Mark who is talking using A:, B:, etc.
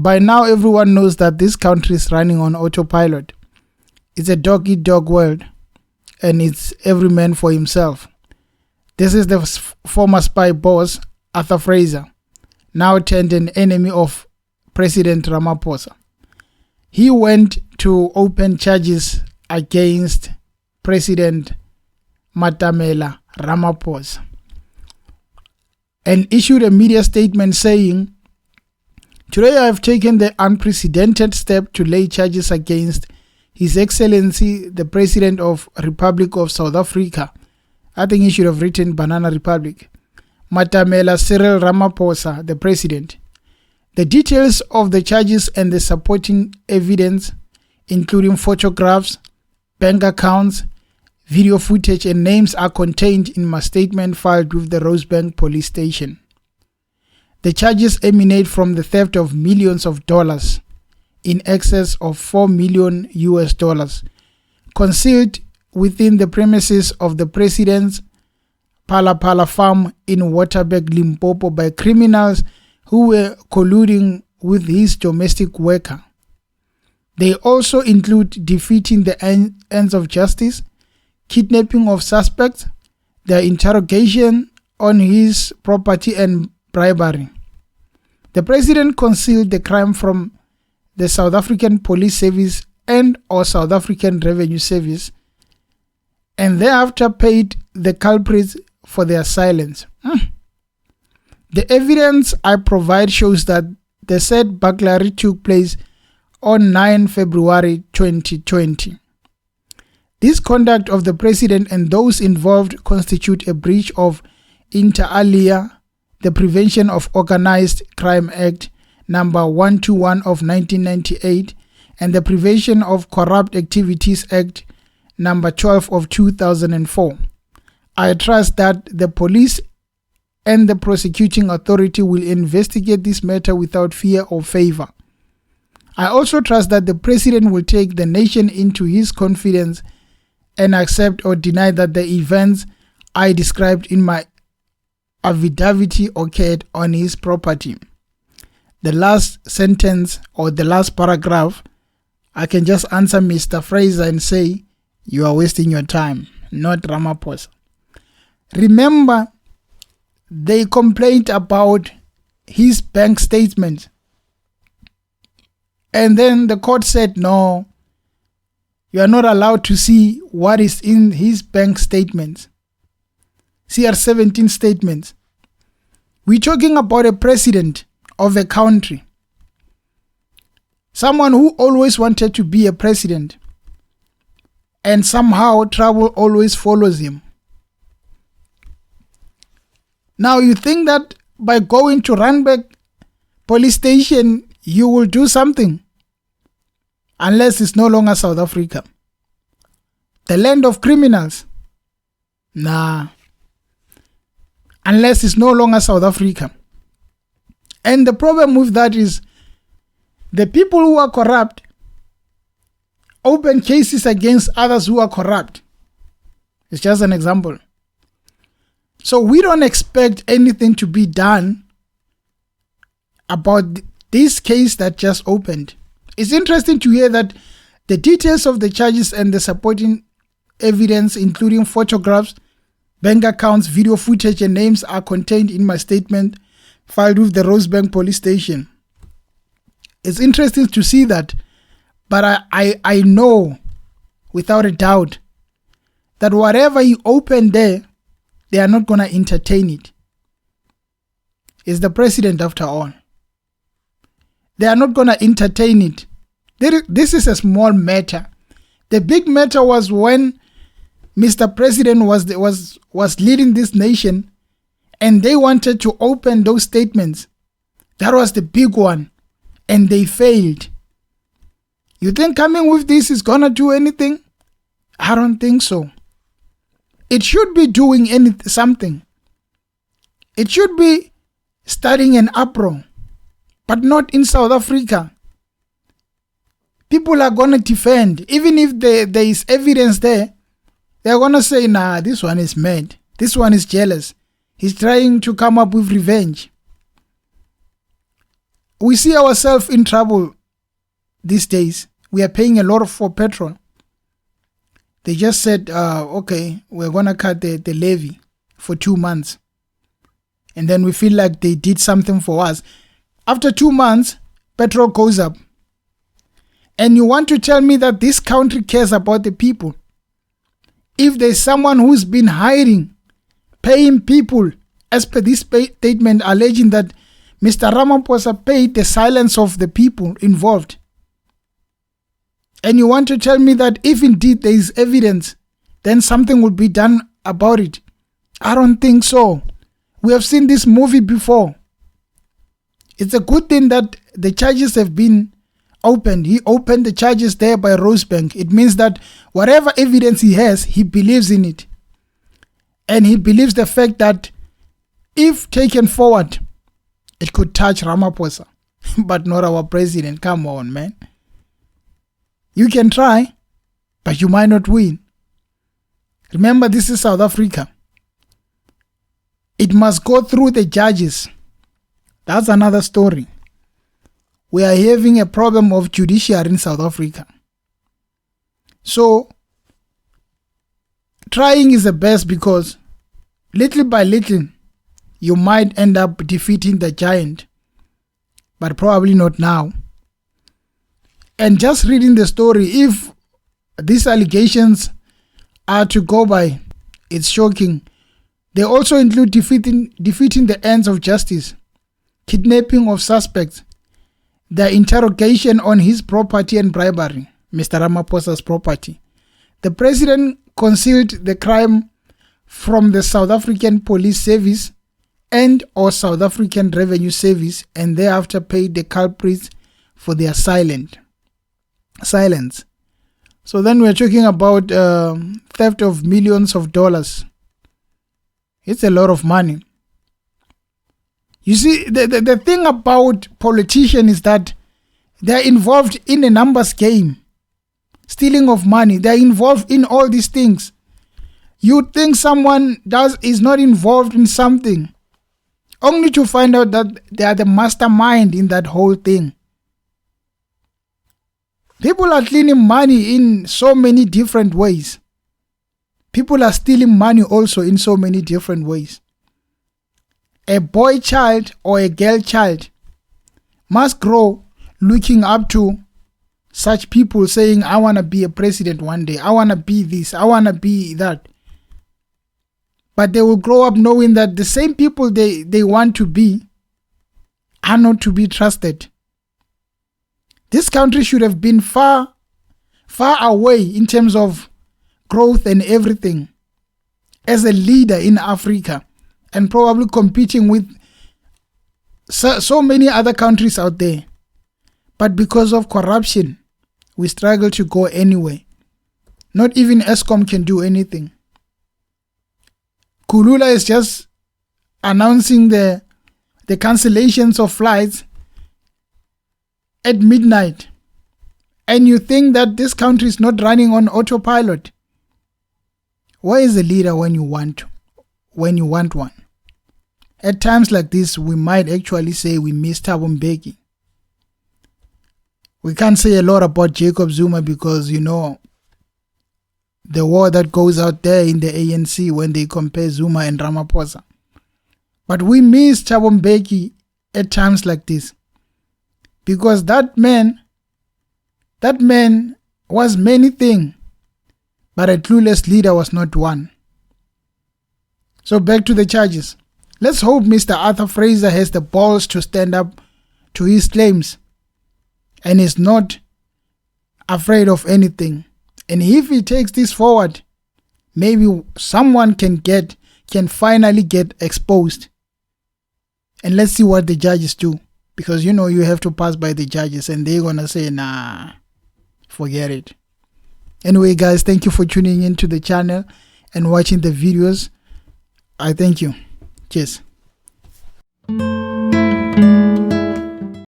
A: by now everyone knows that this country is running on autopilot. It's a dog-eat-dog world, and it's every man for himself. This is the former spy boss, Arthur Fraser, now turned an enemy of President Ramaphosa. He went to open charges against President Matamela Ramaphosa and issued a media statement saying, "Today I have taken the unprecedented step to lay charges against His Excellency, the President of Republic of South Africa." I think he should have written Banana Republic. Matamela Cyril Ramaphosa, the President. The details of the charges and the supporting evidence, including photographs, bank accounts, video footage and names, are contained in my statement filed with the Rosebank police station. The charges emanate from the theft of millions of dollars, in excess of $4 million US, concealed within the premises of the President's Phala Phala farm in Waterberg, Limpopo, by criminals who were colluding with his domestic worker. They also include defeating the ends of justice, kidnapping of suspects, their interrogation on his property, and bribery. The President concealed the crime from the South African Police Service and or South African Revenue Service, and thereafter paid the culprits for their silence. The evidence I provide shows that the said burglary took place on 9 February 2020. This conduct of the President and those involved constitute a breach of inter alia, the Prevention of Organized Crime Act number 121 of 1998 and the Prevention of Corrupt Activities Act number 12 of 2004. I trust that the police and the prosecuting authority will investigate this matter without fear or favor. I also trust that the President will take the nation into his confidence and accept or deny that the events I described in my affidavit occurred on his property. The last sentence or the last paragraph, I can just answer Mr. Fraser and say, you are wasting your time, not Ramaphosa. Remember, they complained about his bank statement. And then the court said, no, you are not allowed to see what is in his bank statements. CR17 statements. We're talking about a president of a country. Someone who always wanted to be a president. And somehow trouble always follows him. Now you think that by going to Randburg police station, you will do something. Unless it's no longer South Africa. The land of criminals. Nah. Unless it's no longer South Africa. And the problem with that is the people who are corrupt open cases against others who are corrupt. It's just an example. So we don't expect anything to be done about this case that just opened. It's interesting to hear that the details of the charges and the supporting evidence, including photographs, bank accounts, video footage, and names, are contained in my statement filed with the Rosebank police station. It's interesting to see that, but I know without a doubt that whatever you open there, they are not going to entertain it. It's the president after all. They are not going to entertain it. This is a small matter. The big matter was when Mr. President was leading this nation and they wanted to open those statements. That was the big one. And they failed. You think coming with this is going to do anything? I don't think so. It should be doing something. It should be starting an uproar. But not in South Africa. People are going to defend. Even if there is evidence there, they're going to say, nah, this one is mad. This one is jealous. He's trying to come up with revenge. we see ourselves in trouble these days. We are paying a lot for petrol. They just said, okay, we're going to cut the levy for 2 months. And then we feel like they did something for us. After 2 months, petrol goes up. And you want to tell me that this country cares about the people? If there's someone who's been hiring, paying people, as per this statement, alleging that Mr. Ramaphosa paid the silence of the people involved. And you want to tell me that if indeed there is evidence, then something will be done about it? I don't think so. We have seen this movie before. It's a good thing that the charges have been opened. He opened the charges there by Rosebank. It means that whatever evidence he has, he believes in it. And he believes the fact that if taken forward, it could touch Ramaphosa, but not our president. Come on, man. You can try, but you might not win. Remember, this is South Africa. It must go through the judges. That's another story. We are having a problem of judiciary in South Africa. So, trying is the best, because little by little, you might end up defeating the giant, but probably not now. And just reading the story, if these allegations are to go by, it's shocking. They also include defeating the ends of justice, kidnapping of suspects, the interrogation on his property and bribery, Mr. Ramaphosa's property. The president concealed the crime from the South African Police Service and or South African Revenue Service, and thereafter paid the culprits for their silence. So then we're talking about theft of millions of dollars. It's a lot of money. You see, the thing about politicians is that they're involved in a numbers game. Stealing of money. They're involved in all these things. You think someone is not involved in something, only to find out that they are the mastermind in that whole thing. People are cleaning money in so many different ways. People are stealing money also in so many different ways. A boy child or a girl child must grow looking up to such people, saying, I want to be a president one day. I want to be this. I want to be that. But they will grow up knowing that the same people they want to be are not to be trusted. This country should have been far away in terms of growth and everything as a leader in Africa, and probably competing with so many other countries out there. But because of corruption, we struggle to go anywhere. Not even ESCOM can do anything. Kulula is just announcing the cancellations of flights at midnight. And you think that this country is not running on autopilot? Where is the leader when you want one? At times like this, we might actually say we miss Thabo Mbeki. We can't say a lot about Jacob Zuma because, you know, the war that goes out there in the ANC when they compare Zuma and Ramaphosa. But we miss Thabo Mbeki at times like this, because that man was many things, but a clueless leader was not one. So back to the charges. Let's hope Mr. Arthur Fraser has the balls to stand up to his claims and is not afraid of anything. And if he takes this forward, maybe someone can finally get exposed. And let's see what the judges do. Because, you know, you have to pass by the judges and they're going to say, nah, forget it. Anyway, guys, thank you for tuning into the channel and watching the videos. I thank you. Cheers.